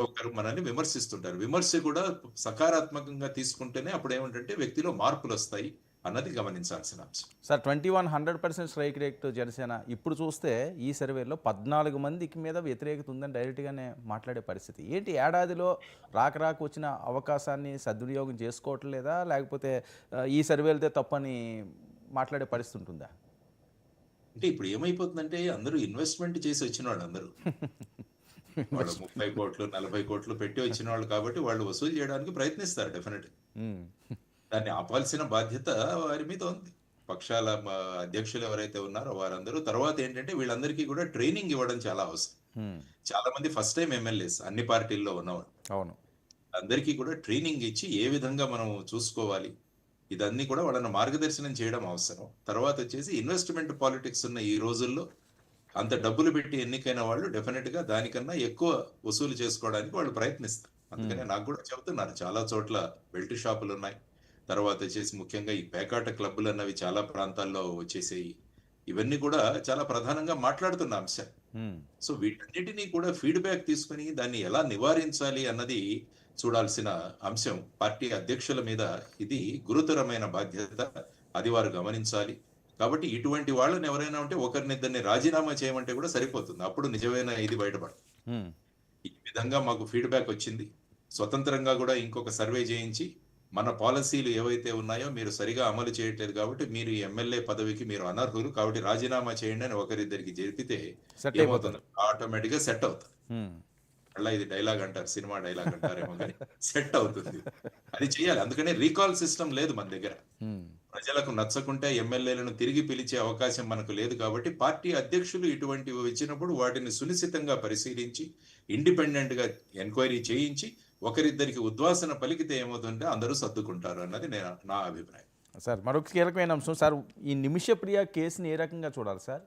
ఒకరు మనల్ని విమర్శిస్తుంటారు. విమర్శ కూడా సకారాత్మకంగా తీసుకుంటేనే అప్పుడేమిటంటే వ్యక్తిలో మార్పులొస్తాయి అన్నది గమనించాల్సిన అంశం. Sir 21 100% strike rate Janasena. ఇప్పుడు చూస్తే ఈ సర్వేలో 14 మందికి మీద వ్యతిరేకత ఉందని డైరెక్ట్‌గానే మాట్లాడే పరిస్థితి. ఏంటి ఏడాదిలో రాక వచ్చిన అవకాశాన్ని సద్వినియోగం చేసుకోవట్లేదా? లేకపోతే ఈ సర్వేలదే తప్పని మాట్లాడే పరిస్థితి ఉంటుందా? అంటే ఇప్పుడు ఏమైపోతుందంటే అందరూ ఇన్వెస్ట్‌మెంట్ చేసి వచ్చినోళ్ళందరూ. వాళ్ళు 30,00,00,000, 40,00,00,000 పెట్టి వచ్చినోళ్ళు కాబట్టి వాళ్ళు వసూలు చేయడానికి ప్రయత్నిస్తారు డెఫినెట్‌గా. హ్మ్. దాన్ని ఆపాల్సిన బాధ్యత వారి మీద ఉంది. పక్షాల అధ్యక్షులు ఎవరైతే ఉన్నారో వారందరూ తర్వాత ఏంటంటే వీళ్ళందరికీ కూడా ట్రైనింగ్ ఇవ్వడం చాలా అవసరం. హ్మ్. చాలా మంది ఫస్ట్ టైమ్ ఎమ్మెల్యేస్ అన్ని పార్టీల్లో ఉన్నవాళ్ళు. అవును. అందరికీ కూడా ట్రైనింగ్ ఇచ్చి ఏ విధంగా మనం చూసుకోవాలి. ఇదన్నీ కూడా వాళ్ళని మార్గదర్శనం చేయడం అవసరం. తర్వాతొచ్చేసి ఇన్వెస్ట్‌మెంట్ పాలిటిక్స్ ఉన్న ఈ రోజుల్లో అంత డబ్బులు పెట్టి ఎన్నికైన వాళ్ళు డెఫినిట్‌గా దానికన్నా ఎక్కువ వసూలు చేసుకోవడానికి వాళ్ళు ప్రయత్నిస్తారు. హ్మ్. అందుకనే నాకు కూడా చెబుతున్నారు. చాలా చోట్ల బెల్ట్ షాపులున్నాయి. తర్వాతొచ్చేసి ముఖ్యంగా ఈ పేకాట క్లబ్బులన్నవి చాలా ప్రాంతాల్లో వచ్చేసాయి. ఇవన్నీ కూడా చాలా ప్రధానంగా మాట్లాడుతున్న అంశాలు. హ్మ్. సో వీటన్నిటిని కూడా ఫీడ్‌బ్యాక్ తీసుకొని దాన్ని ఎలా నివారించాలి అన్నది చూడాల్సిన అంశం. పార్టీ అధ్యక్షుల మీద ఇది గురుతరమైన బాధ్యత. అది వారు గమనించాలి. కాబట్టి ఇటువంటి వాళ్ళని ఎవరైనా ఉంటే ఒకరినిద్దరిని రాజీనామా చేయమంటే కూడా సరిపోతుంది. అప్పుడు నిజమైన ఇది బయటపడుతుంది. హ్మ్. ఈ విధంగా మాకు ఫీడ్‌బ్యాక్ వచ్చింది. స్వతంత్రంగా గూడా ఇంకొక సర్వే చేయించి, మన పాలిసీలు ఏవైతే ఉన్నాయో మీరు సరిగా అమలు చేయట్లేదు కాబట్టి, మీరు ఈ ఎమ్మెల్యే పదవికి మీరు అనర్హులు. కాబట్టి రాజీనామా చేయండి అని ఒకరిద్దరికి జరిపితే సెట్ అయిపోతారు. ఏమవుతుంది? ఆటోమేటిక్‌గా సెట్ అవుతది. హ్మ్. మళ్ళా ఇది డైలాగ్ అంటారు. సినిమా డైలాగ్ అంటారేమో గాని సెట్ అవుతుంది. అది చేయాలి. అందుకనే రీకాల్ సిస్టమ్ లేదు మన దగ్గర. హ్మ్. ప్రజలకు నచ్చకుంటే ఎమ్మెల్యేలను తిరిగి పిలిచే అవకాశం మనకు లేదు కాబట్టి పార్టీ అధ్యక్షులు ఇటువంటివి వచ్చినప్పుడు వాటిని సునిశితంగా పరిశీలించి ఇండిపెండెంట్‌గా ఎంక్వైరీ చేయించి ఒకరిద్దరికి ఉద్వాసన పలికితే ఏమవుతుందంటే అందరూ సర్దుకుంటారు అన్నది నా అభిప్రాయం. సార్ మరొక కీలకమైన అంశం సార్ ఈ నిమిషప్రియ కేసుని ఏ రకంగా చూడాలి సార్?